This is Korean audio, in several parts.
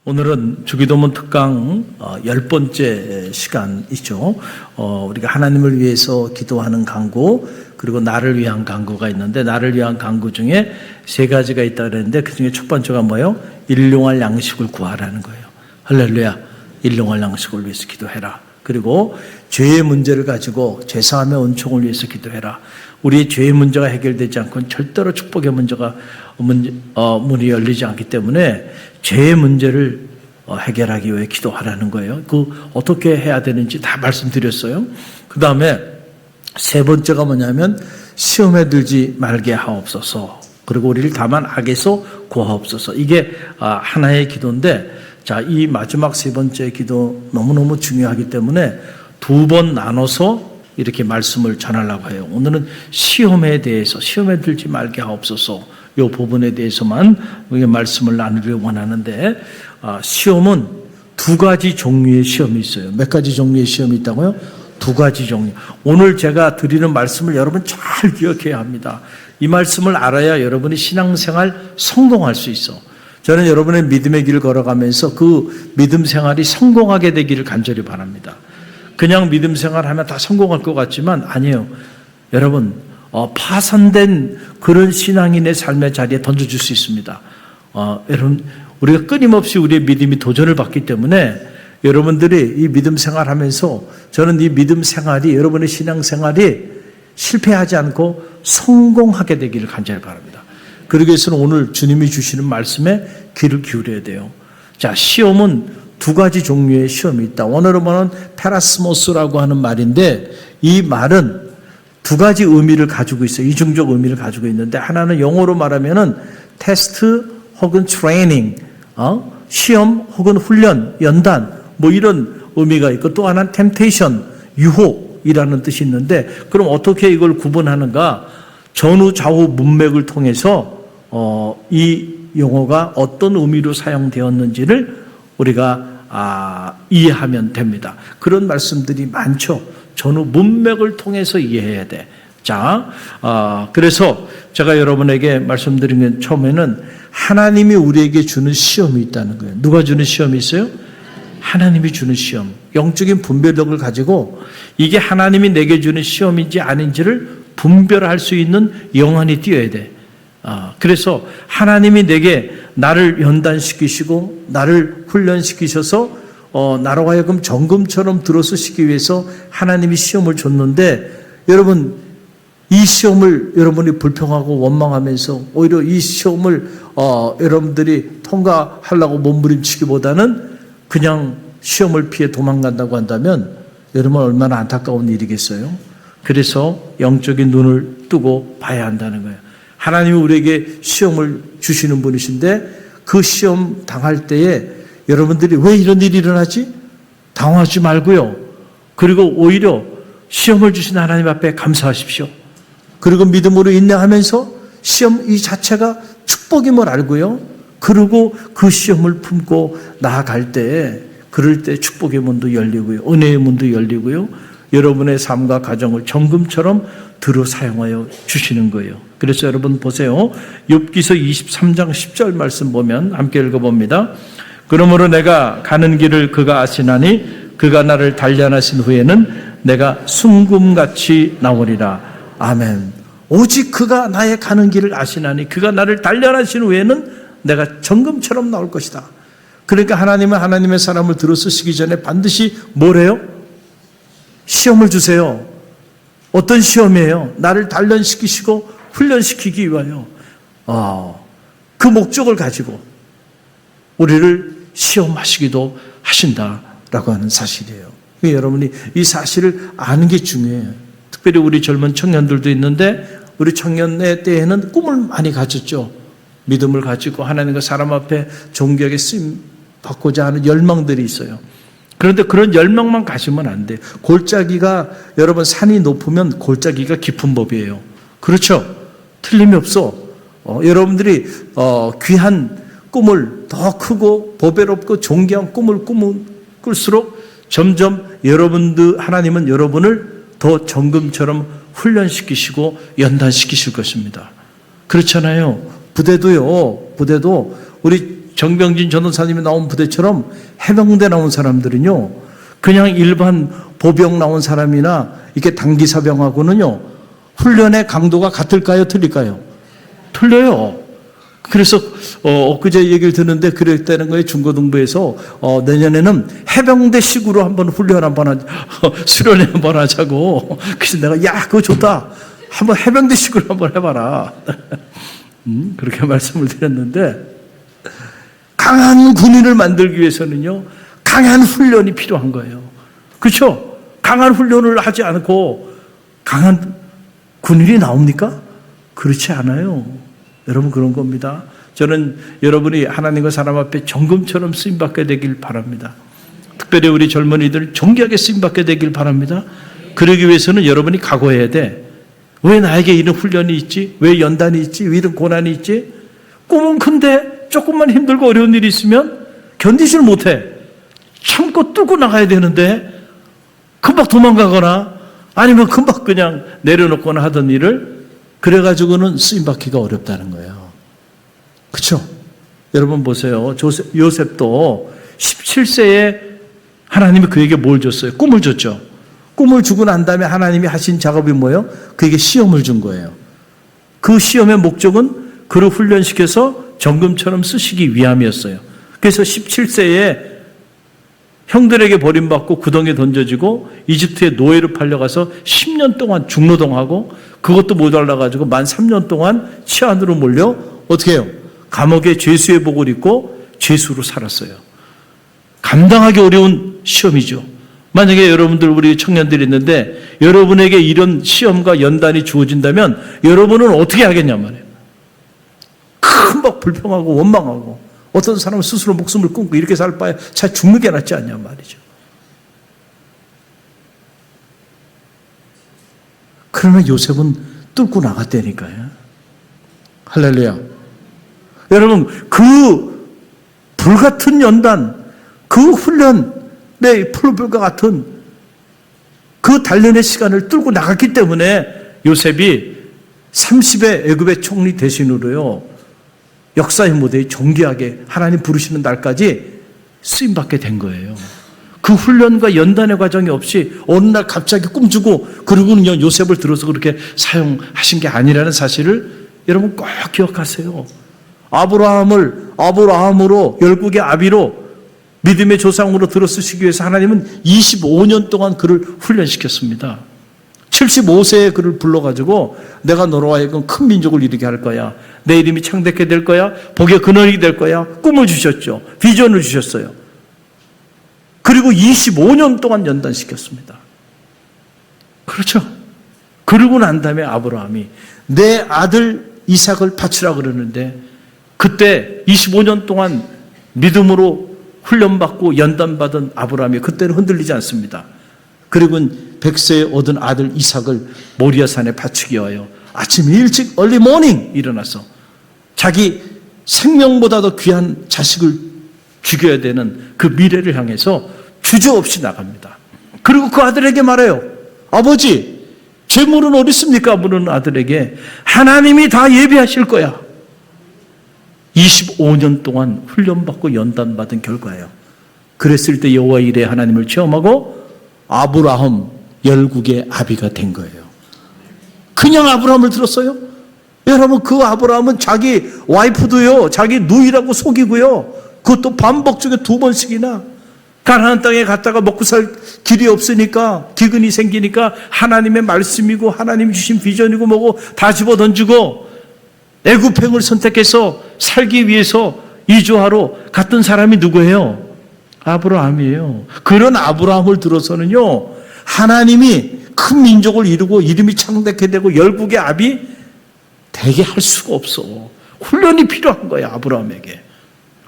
오늘은 주기도문 특강 10번째 시간이죠. 우리가 하나님을 위해서 기도하는 간구, 그리고 나를 위한 간구가 있는데, 나를 위한 간구 중에 세 가지가 있다고 그랬는데, 그 중에 첫 번째가 뭐예요? 일용할 양식을 구하라는 거예요. 할렐루야. 일용할 양식을 위해서 기도해라. 그리고 죄의 문제를 가지고 죄사함의 은총을 위해서 기도해라. 우리의 죄의 문제가 해결되지 않고는 절대로 축복의 문이 열리지 않기 때문에 죄의 문제를 해결하기 위해 기도하라는 거예요. 어떻게 해야 되는지 다 말씀드렸어요. 그 다음에 세 번째가 뭐냐면 시험에 들지 말게 하옵소서. 그리고 우리를 다만 악에서 구하옵소서. 이게 하나의 기도인데, 자, 이 마지막 세 번째 기도 너무너무 중요하기 때문에 두 번 나눠서 이렇게 말씀을 전하려고 해요. 오늘은 시험에 대해서, 시험에 들지 말게 하옵소서, 이 부분에 대해서만 말씀을 나누려고 원하는데, 시험은 두 가지 종류의 시험이 있어요. 몇 가지 종류의 시험이 있다고요? 두 가지 종류. 오늘 제가 드리는 말씀을 여러분 잘 기억해야 합니다. 이 말씀을 알아야 여러분이 신앙생활 성공할 수 있어. 저는 여러분의 믿음의 길을 걸어가면서 그 믿음 생활이 성공하게 되기를 간절히 바랍니다. 그냥 믿음 생활하면 다 성공할 것 같지만 아니에요. 여러분, 파산된 그런 신앙인의 삶의 자리에 던져줄 수 있습니다. 여러분, 우리가 끊임없이 우리의 믿음이 도전을 받기 때문에 여러분들이 이 믿음 생활하면서, 저는 이 믿음 생활이, 여러분의 신앙 생활이 실패하지 않고 성공하게 되기를 간절히 바랍니다. 그러기 위해서는 오늘 주님이 주시는 말씀에 귀를 기울여야 돼요. 자, 시험은 두 가지 종류의 시험이 있다. 원어로 말하면 페라스모스라고 하는 말인데, 이 말은 두 가지 의미를 가지고 있어요. 이중적 의미를 가지고 있는데, 하나는 영어로 말하면은 테스트 혹은 트레이닝, 시험 혹은 훈련, 연단, 뭐 이런 의미가 있고, 또 하나는 템테이션, 유혹이라는 뜻이 있는데, 그럼 어떻게 이걸 구분하는가? 전후 좌우 문맥을 통해서 이 용어가 어떤 의미로 사용되었는지를 우리가 이해하면 됩니다. 그런 말씀들이 많죠. 전후 문맥을 통해서 이해해야 돼. 자, 그래서 제가 여러분에게 말씀드린 건 처음에는 하나님이 우리에게 주는 시험이 있다는 거예요. 누가 주는 시험이 있어요? 하나님이 주는 시험. 영적인 분별력을 가지고 이게 하나님이 내게 주는 시험인지 아닌지를 분별할 수 있는 영혼이 뛰어야 돼. 그래서 하나님이 내게 나를 연단시키시고 나를 훈련시키셔서 나로 하여금 정금처럼 들어서시기 위해서 하나님이 시험을 줬는데, 여러분, 이 시험을 여러분이 불평하고 원망하면서 오히려 이 시험을 여러분들이 통과하려고 몸부림치기보다는 그냥 시험을 피해 도망간다고 한다면 여러분 얼마나 안타까운 일이겠어요? 그래서 영적인 눈을 뜨고 봐야 한다는 거예요. 하나님이 우리에게 시험을 주시는 분이신데, 그 시험 당할 때에 여러분들이 왜 이런 일이 일어나지? 당황하지 말고요. 그리고 오히려 시험을 주신 하나님 앞에 감사하십시오. 그리고 믿음으로 인내하면서 시험 이 자체가 축복임을 알고요. 그리고 그 시험을 품고 나아갈 때에, 그럴 때 축복의 문도 열리고요. 은혜의 문도 열리고요. 여러분의 삶과 가정을 정금처럼 들어 사용하여 주시는 거예요. 그래서 여러분 보세요. 욥기서 23장 10절 말씀 보면 함께 읽어봅니다. 그러므로 내가 가는 길을 그가 아시나니 그가 나를 단련하신 후에는 내가 순금같이 나오리라. 아멘. 오직 그가 나의 가는 길을 아시나니 그가 나를 단련하신 후에는 내가 정금처럼 나올 것이다. 그러니까 하나님은 하나님의 사람을 들어쓰시기 전에 반드시 뭐래요? 시험을 주세요. 어떤 시험이에요? 나를 단련시키시고 훈련시키기 위하여 그 목적을 가지고 우리를 시험하시기도 하신다라고 하는 사실이에요. 여러분이 이 사실을 아는 게 중요해요. 특별히 우리 젊은 청년들도 있는데, 우리 청년의 때에는 꿈을 많이 가졌죠. 믿음을 가지고 하나님과 사람 앞에 존귀하게 쓰임 받고자 하는 열망들이 있어요. 그런데 그런 열망만 가지면 안 돼. 골짜기가, 여러분, 산이 높으면 골짜기가 깊은 법이에요. 그렇죠? 틀림이 없어. 여러분들이 귀한 꿈을 더 크고 보배롭고 존귀한 꿈을 꿀수록 점점 하나님은 여러분을 더 정금처럼 훈련시키시고 연단시키실 것입니다. 그렇잖아요. 부대도 우리 정병진 전도사님이 나온 부대처럼 해병대 나온 사람들은요, 그냥 일반 보병 나온 사람이나 이렇게 단기사병하고는요, 훈련의 강도가 같을까요? 틀릴까요? 틀려요. 그래서 엊그제 얘기를 듣는데 그랬다는 거예요. 중고등부에서 내년에는 해병대식으로 한번 훈련 한번 수련회 한번 하자고. 그래서 내가 야 그거 좋다. 한번 해병대식으로 한번 해봐라. 그렇게 말씀을 드렸는데, 강한 군인을 만들기 위해서는요, 강한 훈련이 필요한 거예요. 그렇죠? 강한 훈련을 하지 않고 강한 군인이 나옵니까? 그렇지 않아요. 여러분, 그런 겁니다. 저는 여러분이 하나님과 사람 앞에 정금처럼 쓰임받게 되길 바랍니다. 특별히 우리 젊은이들 정기하게 쓰임받게 되길 바랍니다. 그러기 위해서는 여러분이 각오해야 돼. 왜 나에게 이런 훈련이 있지? 왜 연단이 있지? 왜 이런 고난이 있지? 꿈은 큰데 조금만 힘들고 어려운 일이 있으면 견디지를 못해. 참고 뚫고 나가야 되는데 금방 도망가거나 아니면 금방 그냥 내려놓거나 하던 일을 그래가지고는 쓰임받기가 어렵다는 거예요. 그렇죠? 여러분 보세요. 요셉도 17세에 하나님이 그에게 뭘 줬어요? 꿈을 줬죠. 꿈을 주고 난 다음에 하나님이 하신 작업이 뭐예요? 그에게 시험을 준 거예요. 그 시험의 목적은 그를 훈련시켜서 정금처럼 쓰시기 위함이었어요. 그래서 17세에 형들에게 버림받고 구덩이에 던져지고 이집트의 노예로 팔려가서 10년 동안 중노동하고 그것도 모자라가지고 만 3년 동안 치안으로 몰려 어떻게 해요? 감옥에 죄수의 복을 입고 죄수로 살았어요. 감당하기 어려운 시험이죠. 만약에 여러분들 우리 청년들이 있는데 여러분에게 이런 시험과 연단이 주어진다면 여러분은 어떻게 하겠냐 말이에요. 금방 불평하고 원망하고 어떤 사람은 스스로 목숨을 끊고 이렇게 살 바에 차라리 죽는 게 낫지 않냐 말이죠. 그러면 요셉은 뚫고 나갔다니까요. 할렐루야. 여러분, 그 불같은 연단, 그 훈련의 풀불과 같은 그 단련의 시간을 뚫고 나갔기 때문에 요셉이 30의 애굽의 총리 대신으로요, 역사의 무대에 존귀하게 하나님 부르시는 날까지 쓰임받게 된 거예요. 그 훈련과 연단의 과정이 없이 어느 날 갑자기 꿈주고 그러고는 요셉을 들어서 그렇게 사용하신 게 아니라는 사실을 여러분 꼭 기억하세요. 아브라함으로 열국의 아비로 믿음의 조상으로 들어쓰시기 위해서 하나님은 25년 동안 그를 훈련시켰습니다. 75세에 그를 불러가지고 내가 너로 하여금 큰 민족을 이루게 할 거야. 내 이름이 창대케 될 거야. 복의 근원이 될 거야. 꿈을 주셨죠. 비전을 주셨어요. 그리고 25년 동안 연단시켰습니다. 그렇죠. 그러고 난 다음에 아브라함이 내 아들 이삭을 바치라 그러는데 그때 25년 동안 믿음으로 훈련받고 연단받은 아브라함이 그때는 흔들리지 않습니다. 그리고 100세에 얻은 아들 이삭을 모리아산에 바치기 위하여 아침 일찍 얼리 모닝 일어나서 자기 생명보다도 귀한 자식을 죽여야 되는 그 미래를 향해서 주저없이 나갑니다. 그리고 그 아들에게 말해요. 아버지, 재물은 어디 있습니까? 물은 아들에게 하나님이 다 예비하실 거야. 25년 동안 훈련받고 연단받은 결과예요. 그랬을 때 여호와 일에 하나님을 체험하고 아브라함 열국의 아비가 된 거예요. 그냥 아브라함을 들었어요? 여러분, 그 아브라함은 자기 와이프도요, 자기 누이라고 속이고요, 그것도 반복 중에 2번씩이나 가나안 땅에 갔다가 먹고 살 길이 없으니까 기근이 생기니까 하나님의 말씀이고 하나님이 주신 비전이고 뭐고 다 집어던지고 애굽행을 선택해서 살기 위해서 이주하러 갔던 사람이 누구예요? 아브라함이에요. 그런 아브라함을 들어서는요, 하나님이 큰 민족을 이루고 이름이 창대케 되고 열국의 아비 되게 할 수가 없어. 훈련이 필요한 거야, 아브라함에게.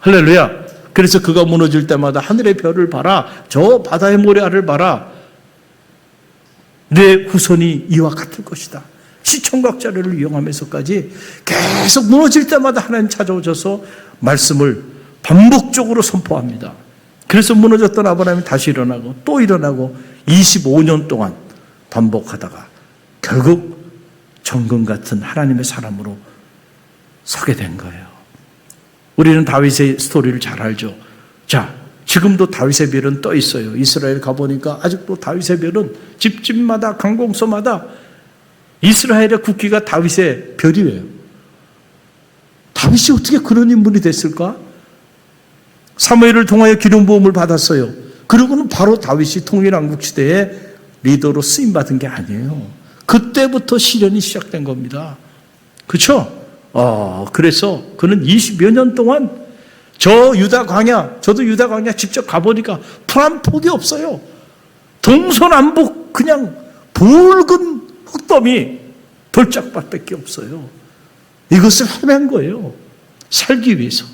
할렐루야. 그래서 그가 무너질 때마다 하늘의 별을 봐라, 저 바다의 모래알을 봐라, 내 후손이 이와 같을 것이다. 시청각 자료를 이용하면서까지 계속 무너질 때마다 하나님 찾아오셔서 말씀을 반복적으로 선포합니다. 그래서 무너졌던 아브라함이 다시 일어나고 또 일어나고 25년 동안 반복하다가 결국 정금 같은 하나님의 사람으로 서게 된 거예요. 우리는 다윗의 스토리를 잘 알죠. 자, 지금도 다윗의 별은 떠 있어요. 이스라엘 가보니까 아직도 다윗의 별은 집집마다 관공서마다 이스라엘의 국기가 다윗의 별이에요. 다윗이 어떻게 그런 인물이 됐을까? 사무엘을 통하여 기름 부음을 받았어요. 그러고는 바로 다윗이 통일왕국 시대에 리더로 쓰임받은 게 아니에요. 그때부터 시련이 시작된 겁니다. 그렇죠? 그래서 그는 20여 년 동안 저 유다 광야, 저도 유다 광야 직접 가보니까 풀 한 폭이 없어요. 동서남북 그냥 붉은 흙더미 돌짝밭밖에 없어요. 이것을 헤맨 거예요. 살기 위해서.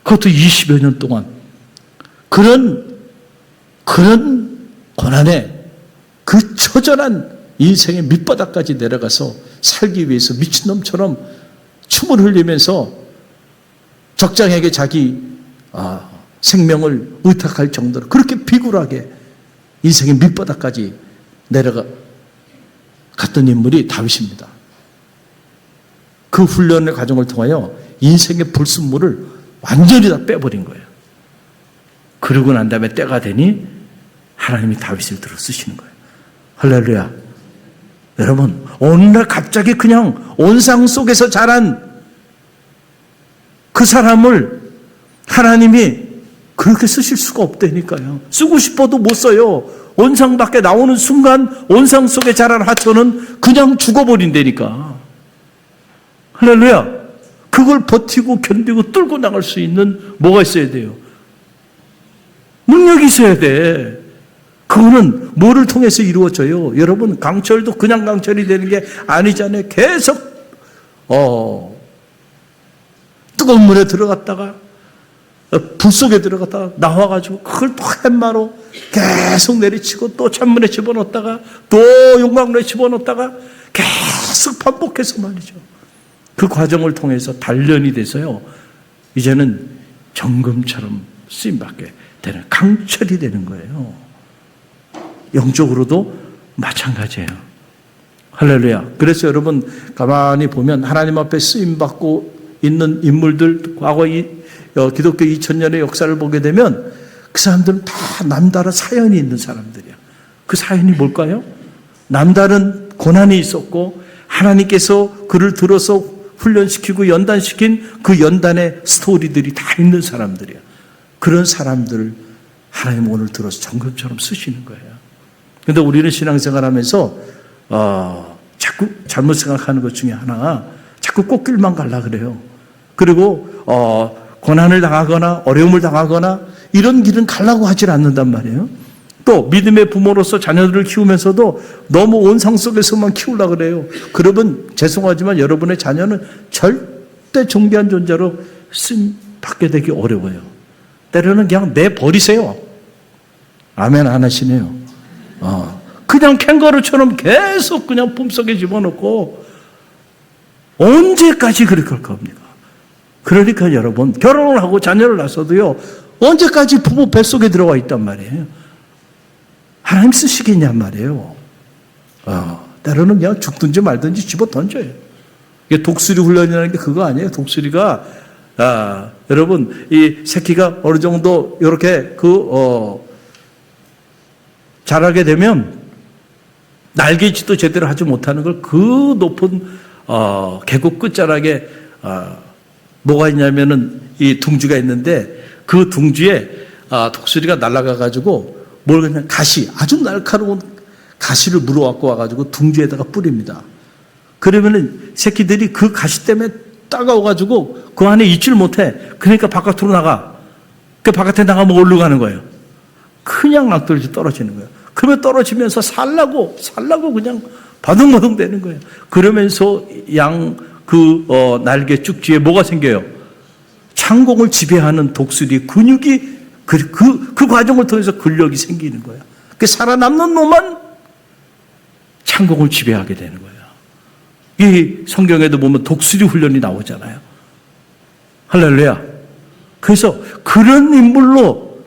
그것도 20여 년 동안. 그런 고난에 그 처절한 인생의 밑바닥까지 내려가서 살기 위해서 미친놈처럼 춤을 흘리면서 적장에게 자기 생명을 의탁할 정도로 그렇게 비굴하게 인생의 밑바닥까지 내려갔던 인물이 다윗입니다. 그 훈련의 과정을 통하여 인생의 불순물을 완전히 다 빼버린 거예요. 그러고 난 다음에 때가 되니 하나님이 다윗을 들어 쓰시는 거예요. 할렐루야. 여러분, 오늘날 갑자기 그냥 온상 속에서 자란 그 사람을 하나님이 그렇게 쓰실 수가 없다니까요. 쓰고 싶어도 못 써요. 온상 밖에 나오는 순간 온상 속에 자란 하초는 그냥 죽어버린다니까. 할렐루야. 그걸 버티고 견디고 뚫고 나갈 수 있는 뭐가 있어야 돼요? 능력이 있어야 돼. 그거는 뭐를 통해서 이루어져요? 여러분, 강철도 그냥 강철이 되는 게 아니잖아요. 계속 뜨거운 물에 들어갔다가 불 속에 들어갔다가 나와가지고 그걸 또 햇마로 계속 내리치고 또 찬물에 집어넣었다가 또 용광로에 집어넣었다가 계속 반복해서 말이죠. 그 과정을 통해서 단련이 돼서요, 이제는 정금처럼 쓰임받게 되는, 강철이 되는 거예요. 영적으로도 마찬가지예요. 할렐루야. 그래서 여러분 가만히 보면 하나님 앞에 쓰임받고 있는 인물들, 과거 기독교 2000년의 역사를 보게 되면 그 사람들은 다 남다른 사연이 있는 사람들이야. 그 사연이 뭘까요? 남다른 고난이 있었고 하나님께서 그를 들어서 훈련시키고 연단시킨 그 연단의 스토리들이 다 있는 사람들이야. 그런 사람들을 하나님 오늘 들어서 정금처럼 쓰시는 거예요. 그런데 우리는 신앙생활하면서 자꾸 잘못 생각하는 것 중에 하나, 자꾸 꽃길만 가려 그래요. 그리고 고난을 당하거나 어려움을 당하거나 이런 길은 가려고 하질 않는단 말이에요. 또 믿음의 부모로서 자녀들을 키우면서도 너무 온상 속에서만 키우려고 그래요. 그러면 죄송하지만 여러분의 자녀는 절대 존귀한 존재로 쓰임 받게 되기 어려워요. 때로는 그냥 내버리세요. 아멘 안 하시네요. 그냥 캥거루처럼 계속 그냥 품속에 집어넣고 언제까지 그렇게 할 겁니까? 그러니까 여러분, 결혼을 하고 자녀를 낳아서도요, 언제까지 부모 뱃속에 들어가 있단 말이에요. 하나님 쓰시겠냔 말이에요. 때로는 그냥 죽든지 말든지 집어 던져요. 이게 독수리 훈련이라는 게 그거 아니에요. 독수리가 여러분, 이 새끼가 어느 정도 이렇게 자라게 되면 날개짓도 제대로 하지 못하는 걸 그 높은 계곡 끝자락에 뭐가 있냐면은 이 둥지가 있는데 그 둥지에 독수리가 날아가 가지고 뭘 그냥 아주 날카로운 가시를 물어갖고 와가지고 둥지에다가 뿌립니다. 그러면은 새끼들이 그 가시 때문에 따가워가지고 그 안에 있질 못해. 그러니까 바깥으로 나가. 그 바깥에 나가면 어디로 가는 거예요? 그냥 낭떠러지 떨어지는 거예요. 그러면 떨어지면서 살라고 그냥 바둥바둥 되는 거예요. 그러면서 날개 쭉지에 뭐가 생겨요? 창공을 지배하는 독수리 근육이 그 과정을 통해서 근력이 생기는 거예요. 그 살아남는 놈만 창공을 지배하게 되는 거예요. 이 성경에도 보면 독수리 훈련이 나오잖아요. 할렐루야. 그래서 그런 인물로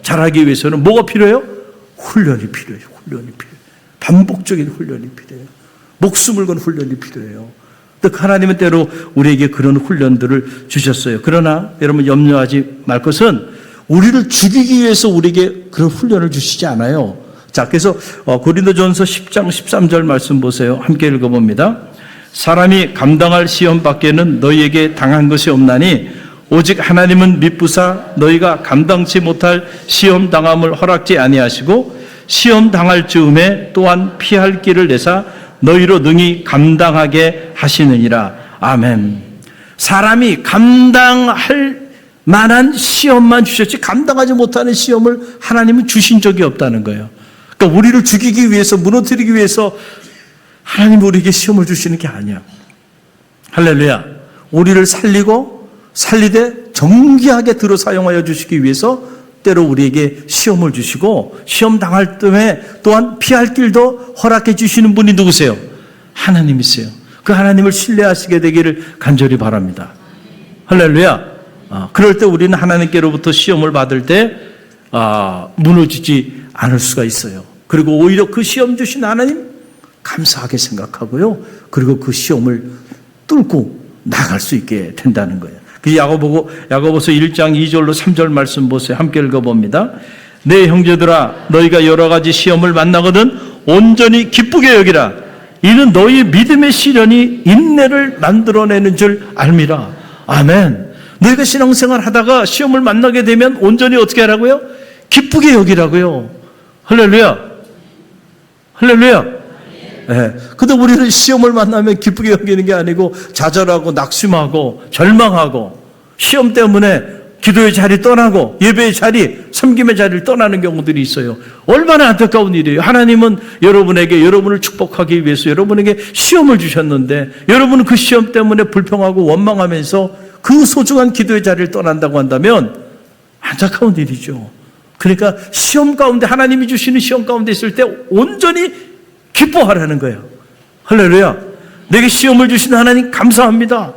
자라기 위해서는 뭐가 필요해요? 훈련이 필요해요. 훈련이 필요해요. 반복적인 훈련이 필요해요. 목숨을 건 훈련이 필요해요. 하나님은 때로 우리에게 그런 훈련들을 주셨어요. 그러나 여러분 염려하지 말 것은 우리를 죽이기 위해서 우리에게 그런 훈련을 주시지 않아요. 자, 그래서 고린도전서 10장 13절 말씀 보세요. 함께 읽어봅니다. 사람이 감당할 시험 밖에는 너희에게 당한 것이 없나니 오직 하나님은 미쁘사 너희가 감당치 못할 시험 당함을 허락지 아니하시고 시험 당할 즈음에 또한 피할 길을 내사 너희로 능히 감당하게 하시느니라. 아멘. 사람이 감당할 만한 시험만 주셨지 감당하지 못하는 시험을 하나님은 주신 적이 없다는 거예요. 그러니까 우리를 죽이기 위해서, 무너뜨리기 위해서 하나님이 우리에게 시험을 주시는 게 아니야. 할렐루야. 우리를 살리고 살리되 정기하게 들어 사용하여 주시기 위해서 때로 우리에게 시험을 주시고 시험 당할 때 또한 피할 길도 허락해 주시는 분이 누구세요? 하나님이세요. 그 하나님을 신뢰하시게 되기를 간절히 바랍니다. 할렐루야. 그럴 때 우리는 하나님께로부터 시험을 받을 때 무너지지 않을 수가 있어요. 그리고 오히려 그 시험 주신 하나님 감사하게 생각하고요. 그리고 그 시험을 뚫고 나갈 수 있게 된다는 거예요. 그 야고보서 1장 2절로 3절 말씀 보세요. 함께 읽어봅니다. 내 형제들아 너희가 여러 가지 시험을 만나거든 온전히 기쁘게 여기라. 이는 너희 믿음의 시련이 인내를 만들어내는 줄 알미라. 아멘. 너희가 신앙생활 하다가 시험을 만나게 되면 온전히 어떻게 하라고요? 기쁘게 여기라고요. 할렐루야. 할렐루야. 네. 근데 우리는 시험을 만나면 기쁘게 여기는 게 아니고 좌절하고 낙심하고 절망하고 시험 때문에 기도의 자리 떠나고 예배의 자리, 섬김의 자리를 떠나는 경우들이 있어요. 얼마나 안타까운 일이에요. 하나님은 여러분을 축복하기 위해서 여러분에게 시험을 주셨는데 여러분은 그 시험 때문에 불평하고 원망하면서 그 소중한 기도의 자리를 떠난다고 한다면 안타까운 일이죠. 그러니까 시험 가운데, 하나님이 주시는 시험 가운데 있을 때 온전히 기뻐하라는 거예요. 할렐루야. 내게 시험을 주시는 하나님 감사합니다.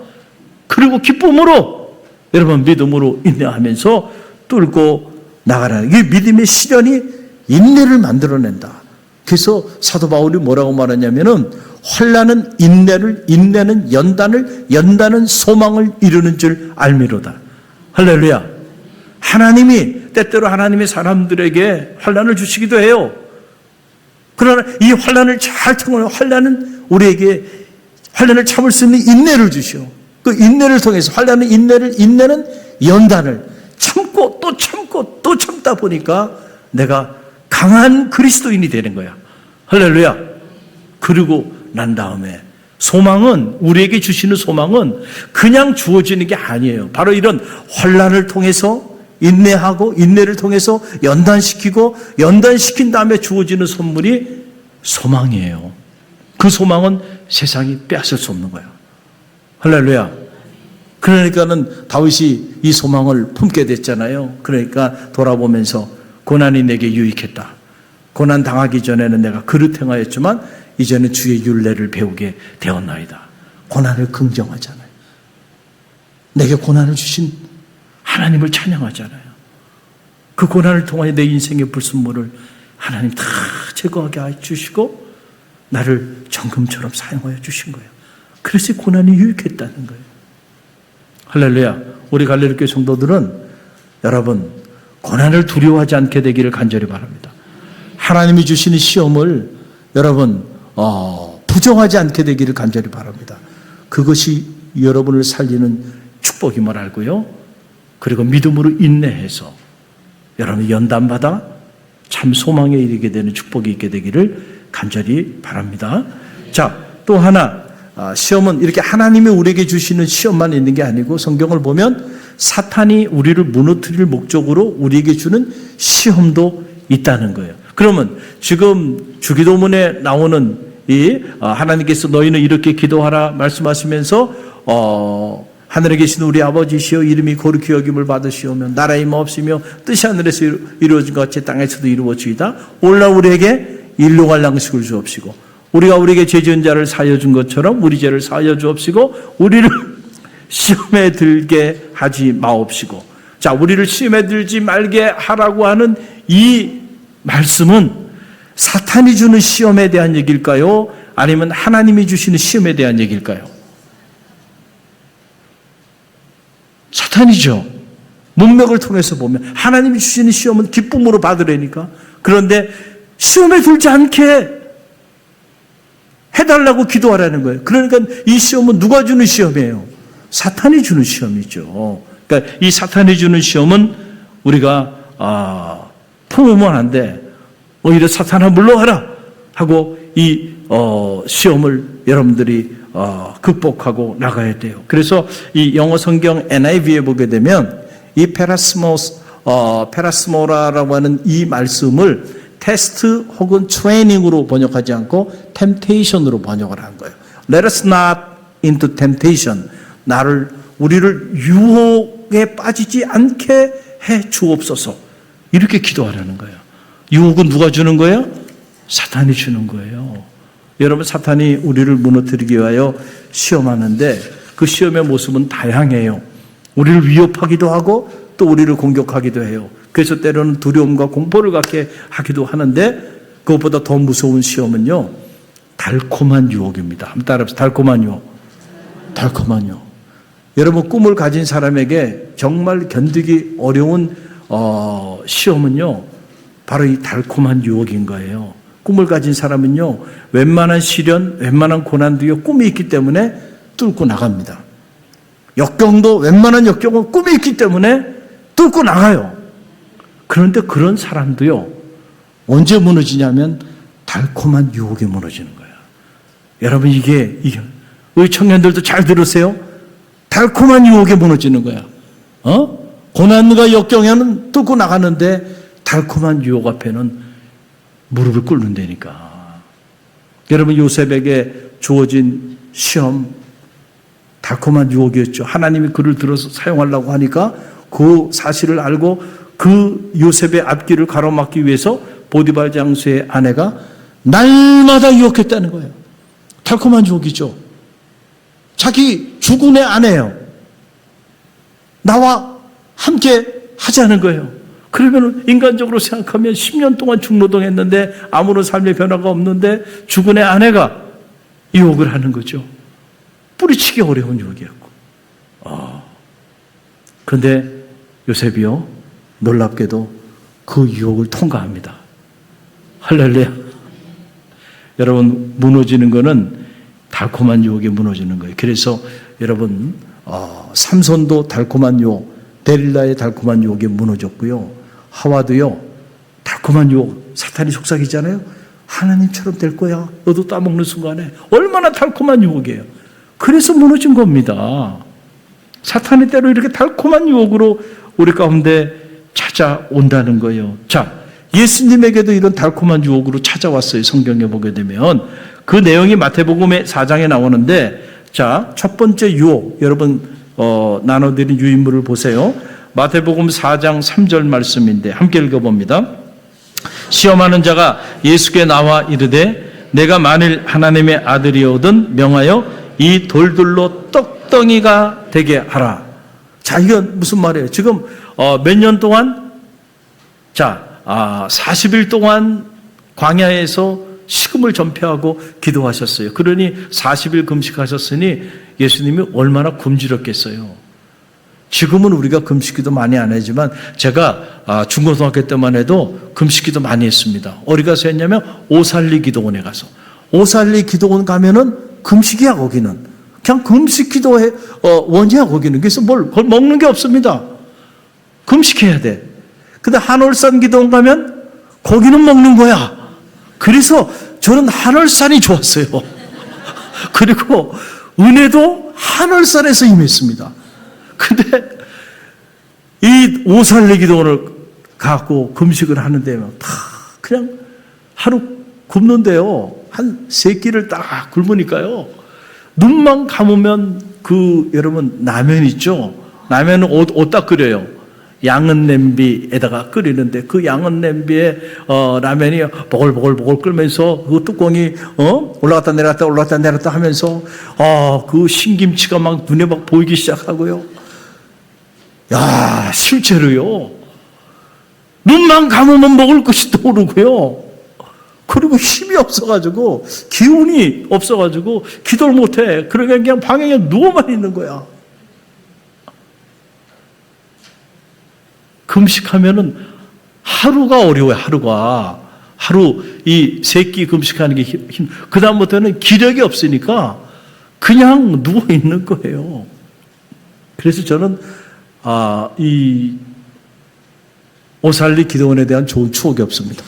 그리고 기쁨으로 여러분 믿음으로 인내하면서 뚫고 나가라는, 이게 믿음의 시련이 인내를 만들어낸다. 그래서 사도 바울이 뭐라고 말하냐면은 환난은 인내를, 인내는 연단을, 연단은 소망을 이루는 줄 알미로다. 할렐루야. 하나님이 때때로 하나님의 사람들에게 환난을 주시기도 해요. 그러나 이 환난을 잘 통하는, 환난은 우리에게 환난을 참을 수 있는 인내를 주시오. 그 인내를 통해서 환난은 인내는 연단을 참고 또 참고 또 참다 보니까 내가 강한 그리스도인이 되는 거야. 할렐루야. 그리고 난 다음에 소망은, 우리에게 주시는 소망은 그냥 주어지는 게 아니에요. 바로 이런 환난을 통해서 인내하고 인내를 통해서 연단시키고 연단시킨 다음에 주어지는 선물이 소망이에요. 그 소망은 세상이 빼앗을 수 없는 거예요. 할렐루야. 그러니까는 다윗이 이 소망을 품게 됐잖아요. 그러니까 돌아보면서 고난이 내게 유익했다. 고난 당하기 전에는 내가 그릇 행하였지만 이제는 주의 율례를 배우게 되었나이다. 고난을 긍정하잖아요. 내게 고난을 주신 하나님을 찬양하잖아요. 그 고난을 통하여 내 인생의 불순물을 하나님 다 제거하게 해주시고 나를 정금처럼 사용하여 주신 거예요. 그래서 고난이 유익했다는 거예요. 할렐루야. 우리 갈릴리교회 성도들은 여러분 고난을 두려워하지 않게 되기를 간절히 바랍니다. 하나님이 주시는 시험을 여러분 부정하지 않게 되기를 간절히 바랍니다. 그것이 여러분을 살리는 축복임을 알고요. 그리고 믿음으로 인내해서 여러분 연단받아 참 소망에 이르게 되는 축복이 있게 되기를 간절히 바랍니다. 자, 또 하나, 시험은 이렇게 하나님이 우리에게 주시는 시험만 있는 게 아니고 성경을 보면 사탄이 우리를 무너뜨릴 목적으로 우리에게 주는 시험도 있다는 거예요. 그러면 지금 주기도문에 나오는 이 하나님께서 너희는 이렇게 기도하라 말씀하시면서 하늘에 계신 우리 아버지시여 이름이 거룩히 여김을 받으시오며 나라의 임하옵시며 뜻이 하늘에서 이루어진 것 같이 땅에서도 이루어지이다. 오늘날 우리에게 일용할 양식을 주옵시고 우리가 우리에게 죄 지은 자를 사하여 준 것처럼 우리 죄를 사하여 주옵시고 우리를 시험에 들게 하지 마옵시고. 자, 우리를 시험에 들지 말게 하라고 하는 이 말씀은 사탄이 주는 시험에 대한 얘기일까요? 아니면 하나님이 주시는 시험에 대한 얘기일까요? 사탄이죠. 문맥을 통해서 보면 하나님이 주시는 시험은 기쁨으로 받으려니까. 그런데 시험에 들지 않게 해달라고 기도하라는 거예요. 그러니까 이 시험은 누가 주는 시험이에요? 사탄이 주는 시험이죠. 그러니까 이 사탄이 주는 시험은 우리가 품으면 안 돼. 오히려 사탄아 물러가라 하고 이 시험을 여러분들이 극복하고 나가야 돼요. 그래서 이 영어 성경 NIV에 보게 되면 이 페라스모라라고 하는 이 말씀을 테스트 혹은 트레이닝으로 번역하지 않고 temptation으로 번역을 한 거예요. Let us not into temptation. 우리를 유혹에 빠지지 않게 해 주옵소서. 이렇게 기도하라는 거예요. 유혹은 누가 주는 거예요? 사탄이 주는 거예요. 여러분, 사탄이 우리를 무너뜨리기 위하여 시험하는데 그 시험의 모습은 다양해요. 우리를 위협하기도 하고 또 우리를 공격하기도 해요. 그래서 때로는 두려움과 공포를 갖게 하기도 하는데 그것보다 더 무서운 시험은요, 달콤한 유혹입니다. 한번 따라해보세요. 달콤한 유혹. 달콤한 유혹. 여러분, 꿈을 가진 사람에게 정말 견디기 어려운 시험은요, 바로 이 달콤한 유혹인 거예요. 꿈을 가진 사람은요, 웬만한 시련, 웬만한 고난 뒤에 꿈이 있기 때문에 뚫고 나갑니다. 웬만한 역경은 꿈이 있기 때문에 뚫고 나가요. 그런데 그런 사람도요, 언제 무너지냐면 달콤한 유혹에 무너지는 거예요. 여러분, 이게 우리 청년들도 잘 들으세요. 달콤한 유혹에 무너지는 거야. 고난과 역경에는 뚫고 나가는데 달콤한 유혹 앞에는 무릎을 꿇는다니까. 여러분, 요셉에게 주어진 시험, 달콤한 유혹이었죠. 하나님이 그를 들어서 사용하려고 하니까 그 사실을 알고 그 요셉의 앞길을 가로막기 위해서 보디발 장수의 아내가 날마다 유혹했다는 거예요. 달콤한 유혹이죠. 자기 주군의 아내예요. 나와 함께 하자는 거예요. 그러면 인간적으로 생각하면 10년 동안 중노동했는데 아무런 삶의 변화가 없는데 주군의 아내가 유혹을 하는 거죠. 뿌리치기 어려운 유혹이었고. 그런데 요셉이요, 놀랍게도 그 유혹을 통과합니다. 할렐루야. 여러분, 무너지는 거는 달콤한 유혹에 무너지는 거예요. 그래서 여러분, 삼손도 달콤한 유혹, 데릴라의 달콤한 유혹에 무너졌고요. 하와도요, 달콤한 유혹, 사탄이 속삭이잖아요. 하나님처럼 될 거야. 너도 따먹는 순간에. 얼마나 달콤한 유혹이에요. 그래서 무너진 겁니다. 사탄이 때로 이렇게 달콤한 유혹으로 우리 가운데 찾아온다는 거예요. 자, 예수님에게도 이런 달콤한 유혹으로 찾아왔어요. 성경에 보게 되면. 그 내용이 마태복음의 4장에 나오는데, 자, 첫 번째 유혹, 여러분 나눠드린 유인물을 보세요. 마태복음 4장 3절 말씀인데 함께 읽어봅니다. 시험하는 자가 예수께 나와 이르되 내가 만일 하나님의 아들이오든 명하여 이 돌들로 떡덩이가 되게 하라. 자, 이건 무슨 말이에요? 지금 몇 년 동안, 자, 40일 동안 광야에서 식음을 전폐하고 기도하셨어요. 그러니 40일 금식하셨으니 예수님이 얼마나 굶주렸겠어요. 지금은 우리가 금식기도 많이 안 하지만 제가 중고등학교 때만 해도 금식기도 많이 했습니다. 어디 가서 했냐면 오살리 기도원에 가서. 오살리 기도원 가면은 금식이야, 거기는. 그냥 금식 기도회 원이야, 거기는. 그래서 뭘 먹는 게 없습니다. 금식해야 돼. 근데 한월산 기도원 가면 거기는 먹는 거야. 그래서 저는 한월산이 좋았어요. 그리고 은혜도 한월산에서 임했습니다. 근데 이 오살리 기도원을 갖고 금식을 하는데 다 그냥 하루 굶는데요. 한 3끼를 딱 굶으니까요. 눈만 감으면 여러분 라면 있죠? 라면은 어디다 끓여요? 양은 냄비에다가 끓이는데 그 양은 냄비에 라면이 보글보글 끓면서 그 뚜껑이 올라갔다 내렸다 하면서 그 신김치가 막 눈에 막 보이기 시작하고요. 야, 실제로요. 눈만 감으면 먹을 것이 떠오르고요. 그리고 힘이 없어가지고 기운이 없어가지고 기도를 못해. 그러니까 그냥 방에 누워만 있는 거야. 금식하면은 하루가 어려워요, 하루가. 하루 이 세 끼 금식하는 게 그다음부터는 기력이 없으니까 그냥 누워 있는 거예요. 그래서 저는 이 오살리 기도원에 대한 좋은 추억이 없습니다.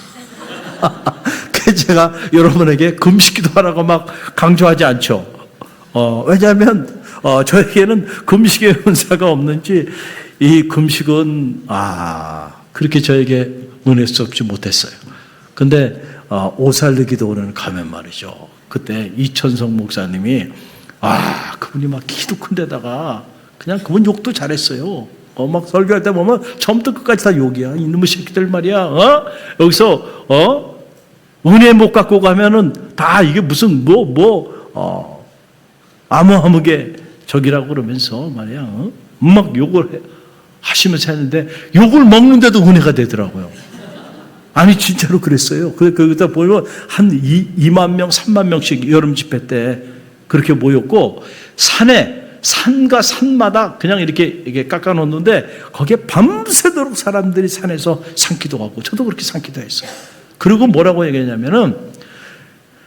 그래서 제가 여러분에게 금식 기도하라고 막 강조하지 않죠. 왜냐하면 저에게는 금식의 은사가 없는지 이 금식은 그렇게 저에게 은혜스럽지 못했어요. 근데 오살리 기도원을 가면 말이죠. 그때 이천성 목사님이 그분이 막 키도 큰 데다가 그냥 그분 욕도 잘했어요. 막 설교할 때 보면 처음부터 끝까지 다 욕이야. 이놈의 새끼들 말이야. 여기서 은혜 못 갖고 가면은 다 이게 무슨 아무게 적이라고 그러면서 말이야. 막 욕을 하시면서 했는데 욕을 먹는데도 은혜가 되더라고요. 아니 진짜로 그랬어요. 거기다 보면 한 2만 명, 3만 명씩 여름 집회 때 그렇게 모였고 산과 산마다 그냥 이렇게 깎아놓는데 거기에 밤새도록 사람들이 산에서 산기도하고 저도 그렇게 산기도했어요. 그리고 뭐라고 얘기했냐면은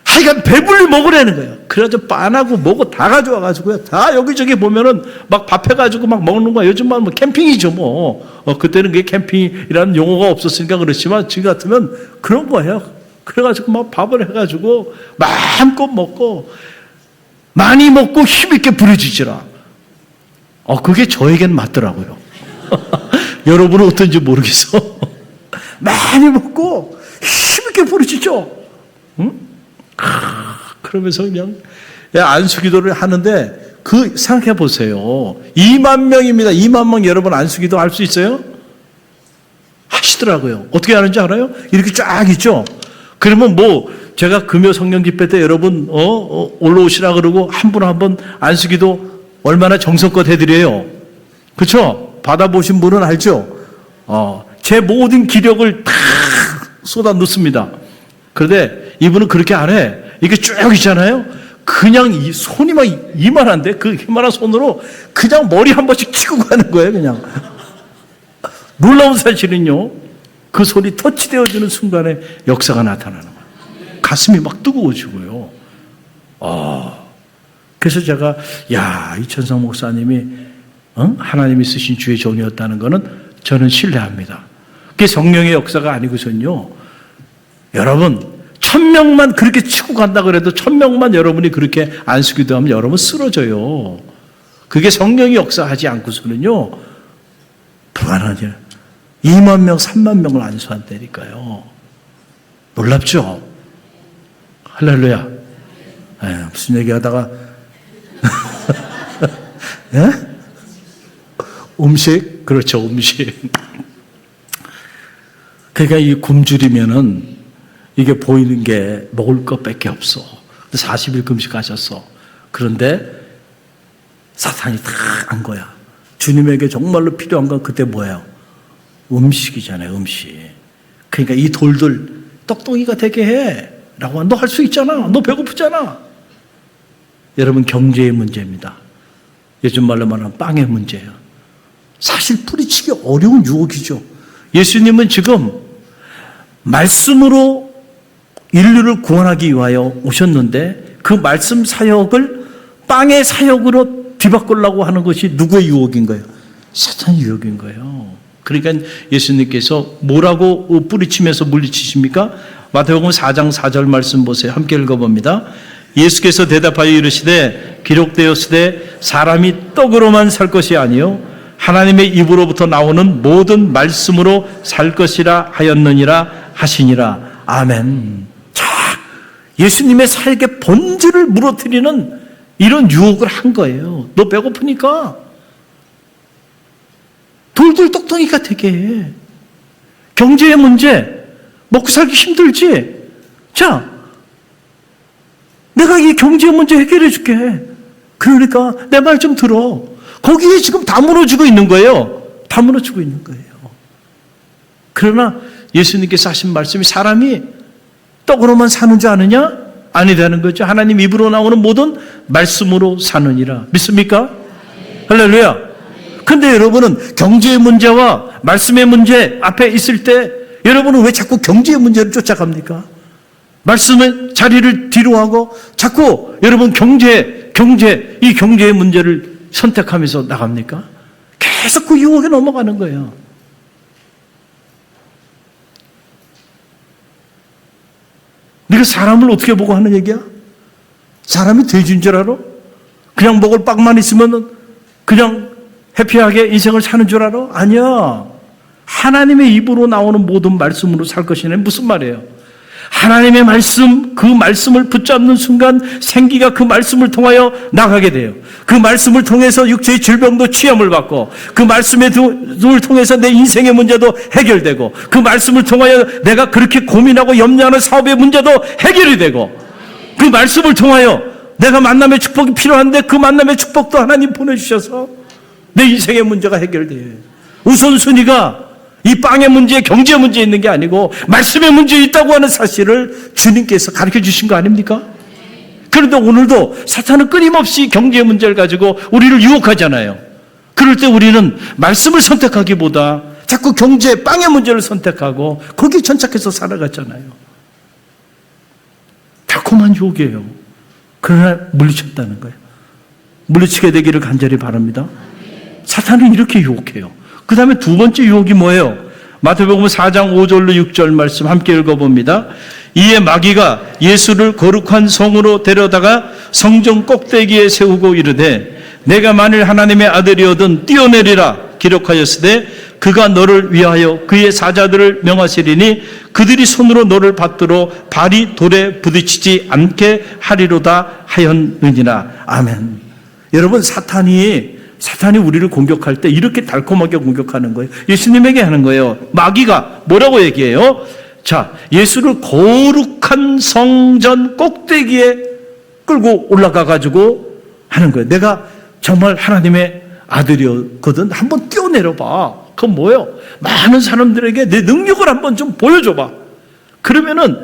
하여간 배불리 먹으라는 거예요. 그래가지고 빤하고 뭐고 다 가져와가지고요. 다 여기저기 보면은 막 밥해가지고 막 먹는 거야. 요즘만 뭐 캠핑이죠 뭐. 그때는 그게 캠핑이라는 용어가 없었으니까 그렇지만 지금 같으면 그런 거예요. 그래가지고 막 밥을 해가지고 마음껏 먹고 많이 먹고 힘있게 부르짖으라. 그게 저에겐 맞더라고요. 여러분은 어떤지 모르겠어. 많이 먹고 힘있게 부르짖죠. 응? 그러면서 그냥 안수기도를 하는데 생각해 보세요. 2만 명입니다. 2만 명 여러분 안수기도 할 수 있어요? 하시더라고요. 어떻게 하는지 알아요? 이렇게 쫙 있죠. 그러면 제가 금요 성령 집회 때 여러분 올라오시라 그러고 한 분 한 분 안수기도 얼마나 정성껏 해드려요. 그렇죠? 받아보신 분은 알죠? 제 모든 기력을 다 쏟아 넣습니다. 그런데 이분은 그렇게 안 해. 이게 쭉 있잖아요. 그냥 이 손이 막 이만한데 그 이만한 손으로 그냥 머리 한 번씩 치고 가는 거예요. 그냥. 놀라운 사실은요. 그 손이 터치되어지는 순간에 역사가 나타나는 거예요. 가슴이 막 뜨거워지고요. 그래서 제가 이천성 목사님이 하나님이 쓰신 주의 종이었다는 거는 저는 신뢰합니다. 그게 성령의 역사가 아니고선요. 여러분 1000명만 그렇게 치고 간다 그래도 1000명만 여러분이 그렇게 안수기도 하면 여러분 쓰러져요. 그게 성령이 역사하지 않고서는요. 불안하죠. 2만 명, 3만 명을 안수한다니까요. 놀랍죠? 할렐루야. 무슨 얘기하다가 음식? 그렇죠, 음식. 그러니까 이 굶주리면은 이게 보이는 게 먹을 것밖에 없어. 40일 금식하셨어. 그런데 사탄이 다 안 거야. 주님에게 정말로 필요한 건 그때 뭐예요? 음식이잖아요, 음식. 그러니까 이 돌들 떡덩이가 되게 해. 라고 하면 너 할 수 있잖아. 너 배고프잖아. 여러분 경제의 문제입니다. 요즘 말로 말하면 빵의 문제예요. 사실 뿌리치기 어려운 유혹이죠. 예수님은 지금 말씀으로 인류를 구원하기 위하여 오셨는데 그 말씀 사역을 빵의 사역으로 뒤바꾸려고 하는 것이 누구의 유혹인 거예요? 사탄의 유혹인 거예요. 그러니까 예수님께서 뭐라고 뿌리치면서 물리치십니까? 마태복음 4장 4절 말씀 보세요. 함께 읽어봅니다. 예수께서 대답하여 이르시되 기록되었으되 사람이 떡으로만 살 것이 아니요 하나님의 입으로부터 나오는 모든 말씀으로 살 것이라 하였느니라 하시니라. 아멘. 자, 예수님의 사역의 본질을 무너뜨리는 이런 유혹을 한 거예요. 너 배고프니까 돌돌 떡덩이가 되게 해. 경제의 문제, 먹고 살기 힘들지? 자, 내가 이 경제 문제 해결해 줄게. 그러니까 내 말 좀 들어. 거기에 지금 다 무너지고 있는 거예요. 다 무너지고 있는 거예요. 그러나 예수님께서 하신 말씀이 사람이 떡으로만 사는 줄 아느냐? 아니라는 거죠. 하나님 입으로 나오는 모든 말씀으로 사느니라. 믿습니까? 할렐루야. 근데 여러분은 경제의 문제와 말씀의 문제 앞에 있을 때 여러분은 왜 자꾸 경제의 문제를 쫓아갑니까? 말씀의 자리를 뒤로 하고 자꾸 여러분 이 경제의 문제를 선택하면서 나갑니까? 계속 그 유혹에 넘어가는 거예요. 네가 사람을 어떻게 보고 하는 얘기야? 사람이 돼지인 줄 알아? 그냥 먹을 빵만 있으면 그냥 해피하게 인생을 사는 줄 알아? 아니야. 하나님의 입으로 나오는 모든 말씀으로 살 것이네. 무슨 말이에요? 하나님의 말씀, 그 말씀을 붙잡는 순간 생기가 그 말씀을 통하여 나가게 돼요. 그 말씀을 통해서 육체의 질병도 치유를 받고, 그 말씀을 통해서 내 인생의 문제도 해결되고, 그 말씀을 통하여 내가 그렇게 고민하고 염려하는 사업의 문제도 해결이 되고, 그 말씀을 통하여 내가 만남의 축복이 필요한데 그 만남의 축복도 하나님 보내주셔서 내 인생의 문제가 해결돼요. 우선순위가 이 빵의 문제, 경제 문제에 있는 게 아니고 말씀의 문제에 있다고 하는 사실을 주님께서 가르쳐 주신 거 아닙니까? 그런데 오늘도 사탄은 끊임없이 경제의 문제를 가지고 우리를 유혹하잖아요. 그럴 때 우리는 말씀을 선택하기보다 자꾸 경제, 빵의 문제를 선택하고 거기에 전착해서 살아갔잖아요. 달콤한 유혹이에요. 그러나 물리쳤다는 거예요. 물리치게 되기를 간절히 바랍니다. 사탄은 이렇게 유혹해요. 그 다음에 두 번째 유혹이 뭐예요? 마태복음 4장 5절로 6절 말씀 함께 읽어봅니다. 이에 마귀가 예수를 거룩한 성으로 데려다가 성전 꼭대기에 세우고 이르되 내가 만일 하나님의 아들이거든 뛰어내리라 기록하였으되 그가 너를 위하여 그의 사자들을 명하시리니 그들이 손으로 너를 받들어 발이 돌에 부딪히지 않게 하리로다 하였느니라. 아멘. 여러분, 사탄이 우리를 공격할 때 이렇게 달콤하게 공격하는 거예요. 예수님에게 하는 거예요. 마귀가 뭐라고 얘기해요? 자, 예수를 거룩한 성전 꼭대기에 끌고 올라가 가지고 하는 거예요. 내가 정말 하나님의 아들이었거든. 한번 뛰어내려 봐. 그건 뭐예요? 많은 사람들에게 내 능력을 한번 좀 보여줘 봐. 그러면은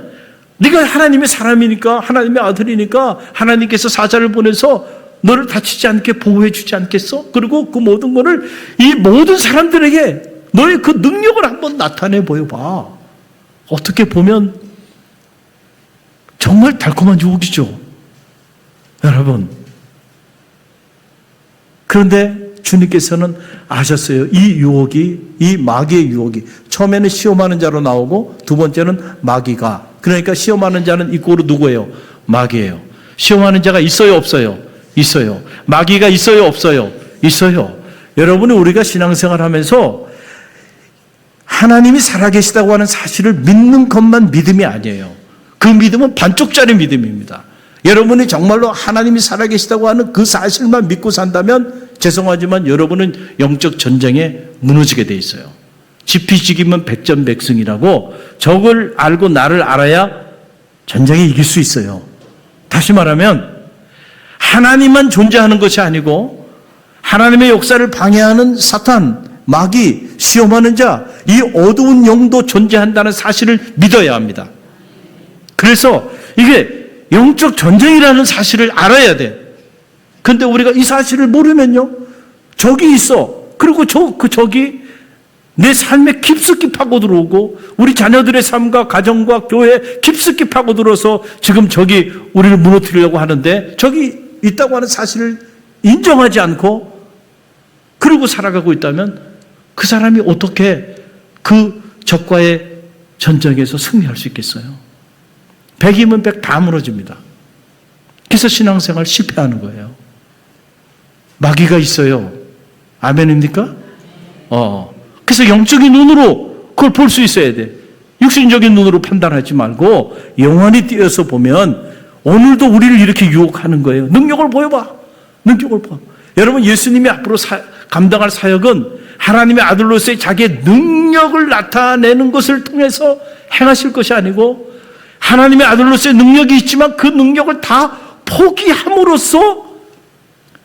네가 하나님의 사람이니까, 하나님의 아들이니까 하나님께서 사자를 보내서 너를 다치지 않게 보호해 주지 않겠어? 그리고 그 모든 거를 이 모든 사람들에게 너의 그 능력을 한번 나타내 보여봐. 어떻게 보면 정말 달콤한 유혹이죠. 여러분. 그런데 주님께서는 아셨어요. 이 유혹이, 이 마귀의 유혹이 처음에는 시험하는 자로 나오고 두 번째는 마귀가. 그러니까 시험하는 자는 이꼬로 누구예요? 마귀예요. 시험하는 자가 있어요, 없어요? 있어요. 마귀가 있어요, 없어요? 있어요. 여러분이 우리가 신앙생활 하면서 하나님이 살아계시다고 하는 사실을 믿는 것만 믿음이 아니에요. 그 믿음은 반쪽짜리 믿음입니다. 여러분이 정말로 하나님이 살아계시다고 하는 그 사실만 믿고 산다면 죄송하지만 여러분은 영적 전쟁에 무너지게 돼 있어요. 지피지기면 백전백승이라고 적을 알고 나를 알아야 전쟁에 이길 수 있어요. 다시 말하면 하나님만 존재하는 것이 아니고 하나님의 역사를 방해하는 사탄, 마귀, 시험하는 자, 이 어두운 영도 존재한다는 사실을 믿어야 합니다. 그래서 이게 영적 전쟁이라는 사실을 알아야 돼. 근데 우리가 이 사실을 모르면요, 적이 있어. 그리고 그 적이 내 삶에 깊숙이 파고들어오고 우리 자녀들의 삶과 가정과 교회에 깊숙이 파고들어서 지금 적이 우리를 무너뜨리려고 하는데 적이 있다고 하는 사실을 인정하지 않고 그러고 살아가고 있다면 그 사람이 어떻게 그 적과의 전쟁에서 승리할 수 있겠어요? 100이면 100 다 무너집니다. 그래서 신앙생활 실패하는 거예요. 마귀가 있어요. 아멘입니까? 그래서 영적인 눈으로 그걸 볼 수 있어야 돼. 육신적인 눈으로 판단하지 말고 영원히 띄어서 보면 오늘도 우리를 이렇게 유혹하는 거예요. 능력을 보여봐. 능력을 봐. 여러분, 예수님이 앞으로 감당할 사역은 하나님의 아들로서의 자기의 능력을 나타내는 것을 통해서 행하실 것이 아니고 하나님의 아들로서의 능력이 있지만 그 능력을 다 포기함으로써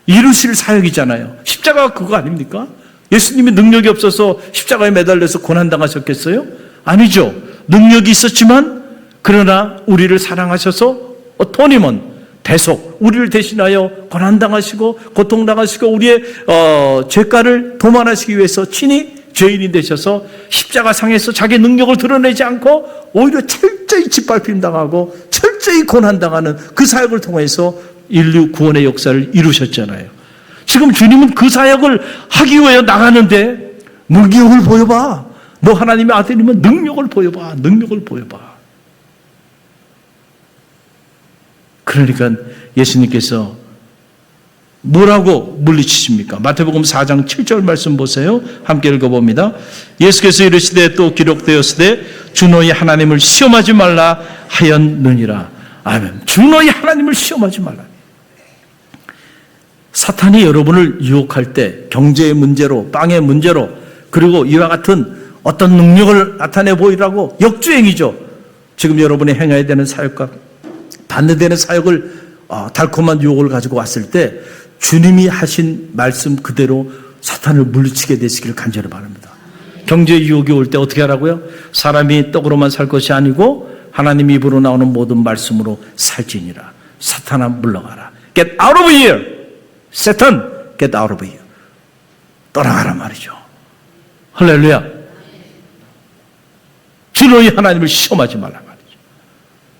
이루실 사역이잖아요. 십자가가 그거 아닙니까? 예수님이 능력이 없어서 십자가에 매달려서 고난당하셨겠어요? 아니죠. 능력이 있었지만 그러나 우리를 사랑하셔서 토니먼 대속, 우리를 대신하여 고난당하시고 고통당하시고 우리의 죄가를 도말하시기 위해서 친히 죄인이 되셔서 십자가상에서 자기 능력을 드러내지 않고 오히려 철저히 짓밟힘 당하고 철저히 고난당하는 그 사역을 통해서 인류 구원의 역사를 이루셨잖아요. 지금 주님은 그 사역을 하기 위해 나가는데 능력을 보여봐. 너 하나님의 아들이면 능력을 보여봐. 능력을 보여봐. 그러니까 예수님께서 뭐라고 물리치십니까? 마태복음 4장 7절 말씀 보세요. 함께 읽어봅니다. 예수께서 이르시되 또 기록되었으되 주 너희 하나님을 시험하지 말라 하였느니라. 아멘. 주 너희 하나님을 시험하지 말라. 사탄이 여러분을 유혹할 때 경제의 문제로, 빵의 문제로, 그리고 이와 같은 어떤 능력을 나타내 보이라고 역주행이죠. 지금 여러분이 행해야 되는 사역과 반대되는 사역을 달콤한 유혹을 가지고 왔을 때 주님이 하신 말씀 그대로 사탄을 물리치게 되시기를 간절히 바랍니다. 경제 유혹이 올 때 어떻게 하라고요? 사람이 떡으로만 살 것이 아니고 하나님 입으로 나오는 모든 말씀으로 살지니라. 사탄아 물러가라. Get out of here. Satan, get out of here. 떠나가라 말이죠. 할렐루야. 주 너희 하나님을 시험하지 말라 말이죠.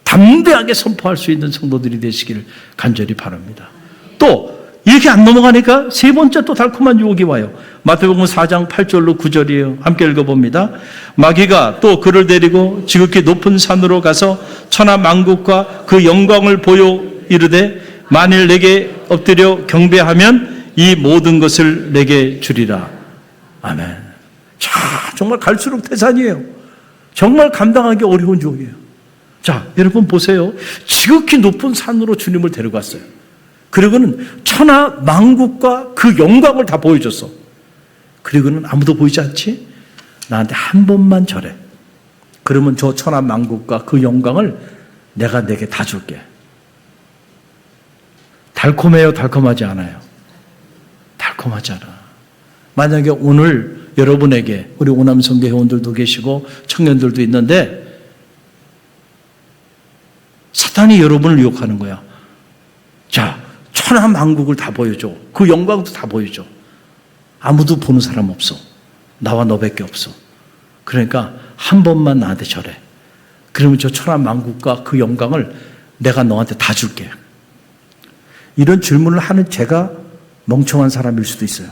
담대하게 선포할 수 있는 성도들이 되시기를 간절히 바랍니다. 또 이렇게 안 넘어가니까 세 번째 또 달콤한 유혹이 와요. 마태복음 4장 8절로 9절이에요. 함께 읽어봅니다. 마귀가 또 그를 데리고 지극히 높은 산으로 가서 천하 만국과 그 영광을 보여 이르되 만일 내게 엎드려 경배하면 이 모든 것을 내게 주리라. 아멘. 자, 정말 갈수록 태산이에요. 정말 감당하기 어려운 유혹이에요. 자, 여러분 보세요. 지극히 높은 산으로 주님을 데려갔어요. 그리고는 천하 만국과 그 영광을 다 보여줬어. 그리고는 아무도 보이지 않지? 나한테 한 번만 절해. 그러면 저 천하 만국과 그 영광을 내가 내게 다 줄게. 달콤해요? 달콤하지 않아요? 달콤하지 않아. 만약에 오늘 여러분에게 우리 오남성교 회원들도 계시고 청년들도 있는데 사탄이 여러분을 유혹하는 거야. 자, 천하 만국을 다 보여줘. 그 영광도 다 보여줘. 아무도 보는 사람 없어. 나와 너밖에 없어. 그러니까 한 번만 나한테 절해. 그러면 저 천하 만국과 그 영광을 내가 너한테 다 줄게. 이런 질문을 하는 제가 멍청한 사람일 수도 있어요.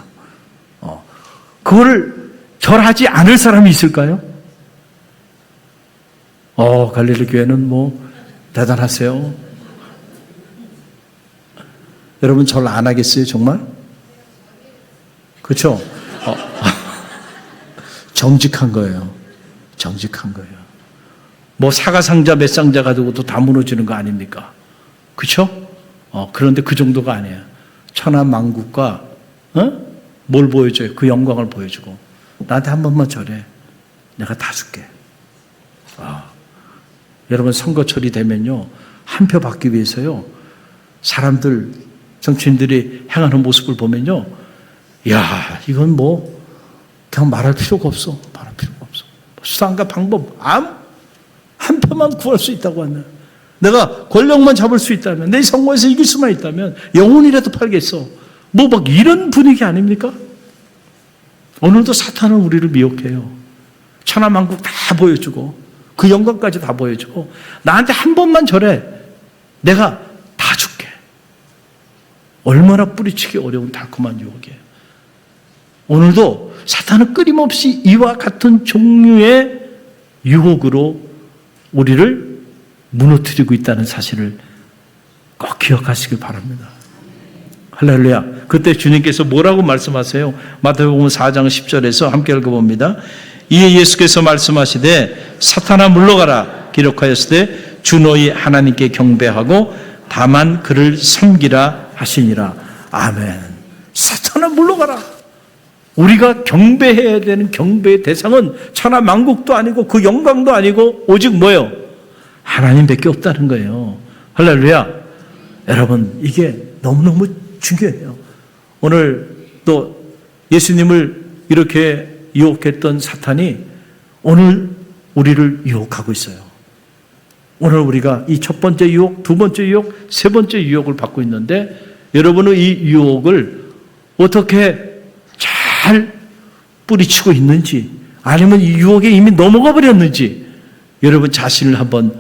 그거를 절하지 않을 사람이 있을까요? 갈릴리 교회는 뭐 대단하세요. 여러분 절 안 하겠어요, 정말? 그렇죠? 정직한 거예요. 정직한 거예요. 뭐 사과상자 몇 상자 가지고도 다 무너지는 거 아닙니까? 그렇죠? 그런데 그 정도가 아니에요. 천하 만국과 뭘 보여줘요? 그 영광을 보여주고 나한테 한 번만 절해. 내가 다 줄게. 여러분 선거철이 되면요. 한 표 받기 위해서요. 사람들, 정치인들이 행하는 모습을 보면요. 야, 이건 뭐 그냥 말할 필요가 없어. 말할 필요가 없어. 수단과 방법, 한 표만 구할 수 있다고 하면, 내가 권력만 잡을 수 있다면, 내 선거에서 이길 수만 있다면 영혼이라도 팔겠어. 뭐 막 이런 분위기 아닙니까? 오늘도 사탄은 우리를 미혹해요. 천하만국 다 보여주고 그 영광까지 다 보여주고 나한테 한 번만 절해. 내가 다 줄게. 얼마나 뿌리치기 어려운 달콤한 유혹이에요. 오늘도 사탄은 끊임없이 이와 같은 종류의 유혹으로 우리를 무너뜨리고 있다는 사실을 꼭 기억하시길 바랍니다. 할렐루야. 그때 주님께서 뭐라고 말씀하세요? 마태복음 4장 10절에서 함께 읽어봅니다. 이에 예수께서 말씀하시되 사탄아 물러가라 기록하였으되 주 너희 하나님께 경배하고 다만 그를 섬기라 하시니라. 아멘. 사탄아 물러가라. 우리가 경배해야 되는 경배의 대상은 천하 만국도 아니고 그 영광도 아니고 오직 뭐예요? 하나님밖에 없다는 거예요. 할렐루야. 여러분 이게 너무너무 중요해요. 오늘 또 예수님을 이렇게 유혹했던 사탄이 오늘 우리를 유혹하고 있어요. 오늘 우리가 이 첫 번째 유혹, 두 번째 유혹, 세 번째 유혹을 받고 있는데 여러분은 이 유혹을 어떻게 잘 뿌리치고 있는지 아니면 이 유혹에 이미 넘어가 버렸는지 여러분 자신을 한번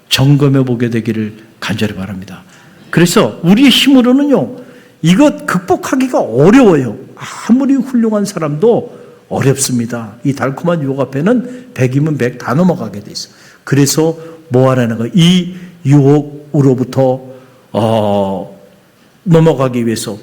점검해 보게 되기를 간절히 바랍니다. 그래서 우리의 힘으로는요, 이것 극복하기가 어려워요. 아무리 훌륭한 사람도 어렵습니다. 이 달콤한 유혹 앞에는 100이면 100 다 넘어가게 돼 있어요. 그래서 뭐 하라는 거예요? 이 유혹으로부터 넘어가기 위해서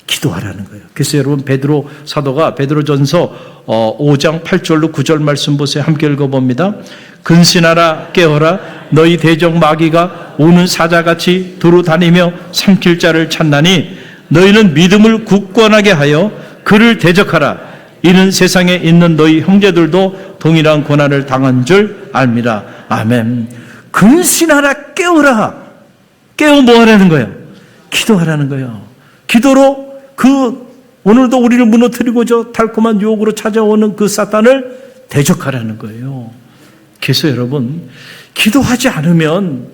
기도하라는 거예요. 그래서 여러분 베드로 사도가 베드로전서 5장 8절로 9절 말씀 보세요. 함께 읽어봅니다. 근신하라 깨어라 너희 대적 마귀가 우는 사자같이 두루 다니며 삼킬 자를 찾나니 너희는 믿음을 굳건하게 하여 그를 대적하라. 이는 세상에 있는 너희 형제들도 동일한 고난을 당한 줄 압니다. 아멘. 근신하라 깨어라. 깨어 뭐 하라는 거예요? 기도하라는 거예요. 기도로 오늘도 우리를 무너뜨리고자 달콤한 유혹으로 찾아오는 그 사탄을 대적하라는 거예요. 그래서 여러분, 기도하지 않으면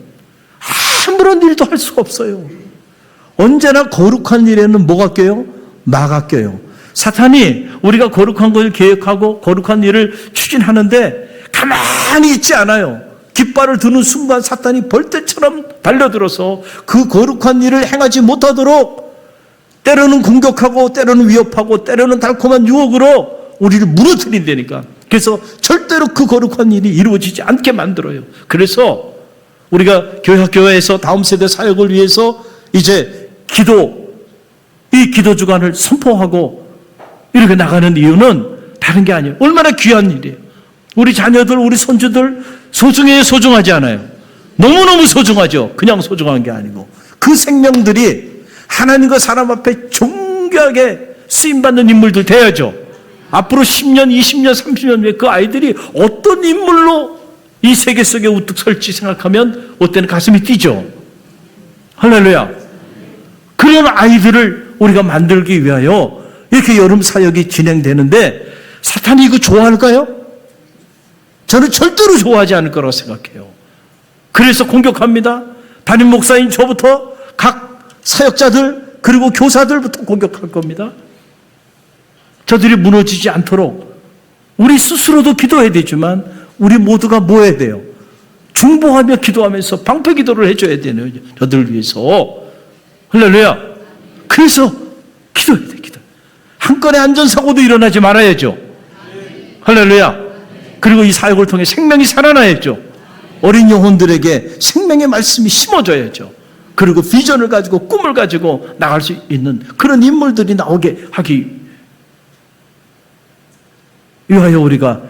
아무런 일도 할 수가 없어요. 언제나 거룩한 일에는 뭐가 껴요? 마가 껴요. 사탄이 우리가 거룩한 것을 계획하고 거룩한 일을 추진하는데 가만히 있지 않아요. 깃발을 드는 순간 사탄이 벌떼처럼 달려들어서 그 거룩한 일을 행하지 못하도록 때로는 공격하고 때로는 위협하고 때로는 달콤한 유혹으로 우리를 무너뜨린다니까. 그래서 절대로 그 거룩한 일이 이루어지지 않게 만들어요. 그래서 우리가 교회에서 다음 세대 사역을 위해서 이제 이 기도 주간을 선포하고 이렇게 나가는 이유는 다른 게 아니에요. 얼마나 귀한 일이에요. 우리 자녀들, 우리 손주들 소중해요, 소중하지 않아요? 너무너무 소중하죠. 그냥 소중한 게 아니고 그 생명들이 하나님과 사람 앞에 존귀하게 쓰임받는 인물들 돼야죠. 앞으로 10년, 20년, 30년 후에 그 아이들이 어떤 인물로 이 세계 속에 우뚝 설지 생각하면 어때는 가슴이 뛰죠. 할렐루야. 그런 아이들을 우리가 만들기 위하여 이렇게 여름 사역이 진행되는데 사탄이 이거 좋아할까요? 저는 절대로 좋아하지 않을 거라고 생각해요. 그래서 공격합니다. 담임 목사인 저부터 각 사역자들 그리고 교사들부터 공격할 겁니다. 저들이 무너지지 않도록 우리 스스로도 기도해야 되지만 우리 모두가 뭐 해야 돼요? 중보하며 기도하면서 방패 기도를 해줘야 되네요. 저들을 위해서. 할렐루야. 그래서 기도해야 돼. 한 건의 안전사고도 일어나지 말아야죠. 할렐루야. 그리고 이 사역을 통해 생명이 살아나야죠. 어린 영혼들에게 생명의 말씀이 심어져야죠. 그리고 비전을 가지고 꿈을 가지고 나갈 수 있는 그런 인물들이 나오게 하기 위하여 우리가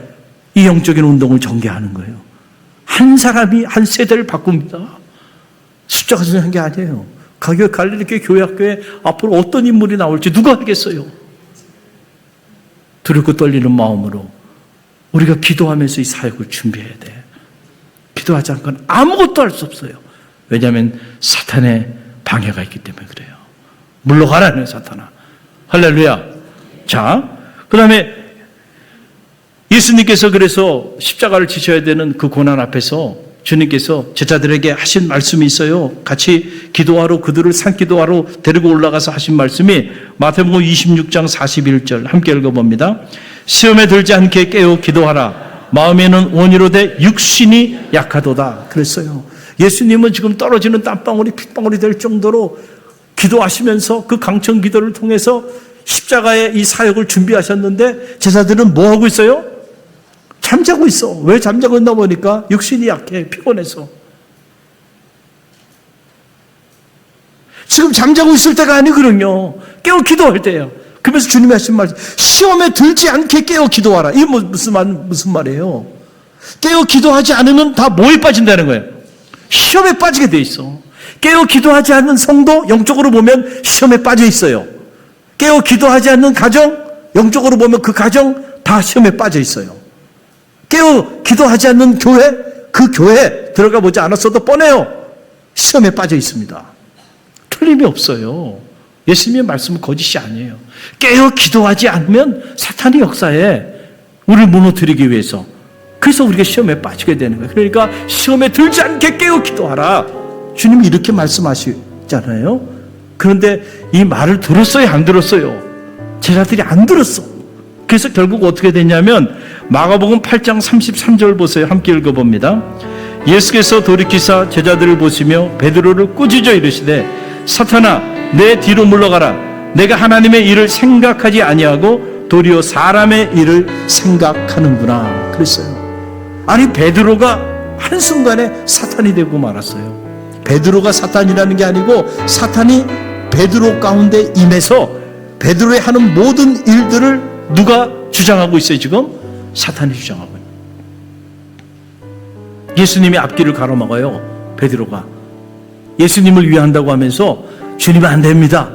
이 영적인 운동을 전개하는 거예요. 한 사람이 한 세대를 바꿉니다. 십자가 전한 게 아니에요. 갈릴리 교회 학교에 앞으로 어떤 인물이 나올지 누가 알겠어요? 두렵고 떨리는 마음으로 우리가 기도하면서 이 사역을 준비해야 돼. 기도하지 않고는 아무것도 할 수 없어요. 왜냐하면 사탄의 방해가 있기 때문에 그래요. 물러가라는 사탄아. 할렐루야. 자, 그 다음에 예수님께서 그래서 십자가를 지셔야 되는 그 고난 앞에서 주님께서 제자들에게 하신 말씀이 있어요. 같이 기도하러 그들을 산기도하러 데리고 올라가서 하신 말씀이 마태복음 26장 41절 함께 읽어봅니다. 시험에 들지 않게 깨어 기도하라. 마음에는 원이로되 육신이 약하도다. 그랬어요. 예수님은 지금 떨어지는 땀방울이 핏방울이 될 정도로 기도하시면서 그 강청 기도를 통해서 십자가의 이 사역을 준비하셨는데 제자들은 뭐 하고 있어요? 잠자고 있어. 왜 잠자고 있나 보니까 육신이 약해. 피곤해서. 지금 잠자고 있을 때가 아니거든요. 깨어 기도할 때예요. 그러면서 주님이 하신 말, 시험에 들지 않게 깨어 기도하라. 이게 무슨 말이에요? 깨어 기도하지 않으면 다 뭐에 빠진다는 거예요? 시험에 빠지게 돼 있어. 깨어 기도하지 않는 성도 영적으로 보면 시험에 빠져 있어요. 깨어 기도하지 않는 가정 영적으로 보면 그 가정 다 시험에 빠져 있어요. 깨어 기도하지 않는 교회, 그 교회 들어가 보지 않았어도 뻔해요. 시험에 빠져 있습니다. 틀림이 없어요. 예수님의 말씀은 거짓이 아니에요. 깨어 기도하지 않으면 사탄이 역사에 우리를 무너뜨리기 위해서 그래서 우리가 시험에 빠지게 되는 거예요. 그러니까 시험에 들지 않게 깨어 기도하라. 주님이 이렇게 말씀하시잖아요. 그런데 이 말을 들었어요, 안 들었어요? 제자들이 안 들었어. 그래서 결국 어떻게 됐냐면 마가복음 8장 33절 보세요. 함께 읽어봅니다. 예수께서 돌이키사 제자들을 보시며 베드로를 꾸짖어 이르시되 사탄아 내 뒤로 물러가라. 내가 하나님의 일을 생각하지 아니하고 도리어 사람의 일을 생각하는구나 그랬어요. 아니 베드로가 한순간에 사탄이 되고 말았어요. 베드로가 사탄이라는 게 아니고 사탄이 베드로 가운데 임해서 베드로의 하는 모든 일들을 누가 주장하고 있어요 지금? 사탄이 주장하고 있어요. 예수님이 앞길을 가로막아요. 베드로가 예수님을 위한다고 하면서 주님 안 됩니다.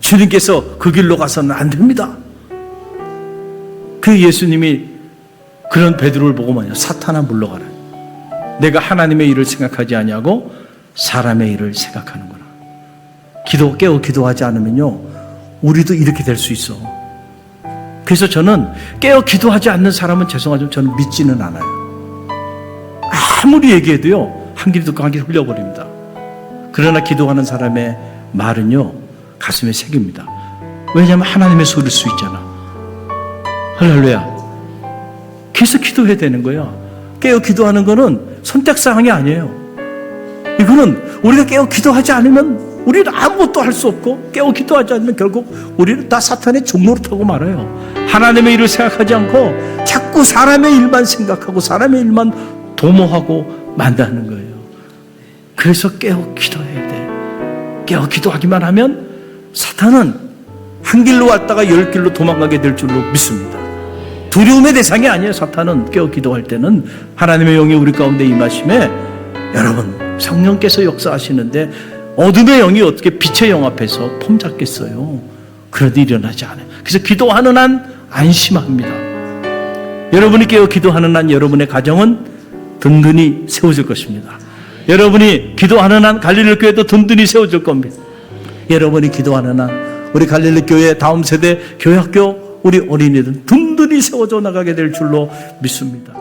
주님께서 그 길로 가서는 안 됩니다. 그 예수님이 그런 베드로를 보고 말이야. 사탄아 물러가라. 내가 하나님의 일을 생각하지 아니하고 사람의 일을 생각하는구나. 깨어 기도하지 않으면요 우리도 이렇게 될 수 있어. 그래서 저는 깨어 기도하지 않는 사람은 죄송하지만 저는 믿지는 않아요. 아무리 얘기해도요 한 길이 듣고 한 길이 흘려버립니다. 그러나 기도하는 사람의 말은요 가슴에 새깁니다. 왜냐하면 하나님의 소리를 수 있잖아. 할렐루야. 그래서 기도해야 되는 거야. 깨어 기도하는 거는 선택사항이 아니에요. 이거는 우리가 깨어 기도하지 않으면 우리는 아무것도 할 수 없고 깨어 기도하지 않으면 결국 우리는 다 사탄의 종노릇하고 말아요. 하나님의 일을 생각하지 않고 자꾸 사람의 일만 생각하고 사람의 일만 도모하고 만다는 거예요. 그래서 깨어 기도해야 돼. 깨어 기도하기만 하면 사탄은 한 길로 왔다가 10길로 도망가게 될 줄로 믿습니다. 두려움의 대상이 아니에요. 사탄은 깨어 기도할 때는 하나님의 영이 우리 가운데 임하심에 여러분 성령께서 역사하시는데 어둠의 영이 어떻게 빛의 영 앞에서 폼 잡겠어요. 그런 일이 일어나지 않아요. 그래서 기도하는 한 안심합니다. 여러분이 깨어 기도하는 한 여러분의 가정은 든든히 세워질 것입니다. 여러분이 기도하는 한 갈릴리 교회도 든든히 세워질 겁니다. 여러분이 기도하는 한 우리 갈릴리 교회 다음 세대 교회학교 우리 어린이들 든든히 세워져 나가게 될 줄로 믿습니다.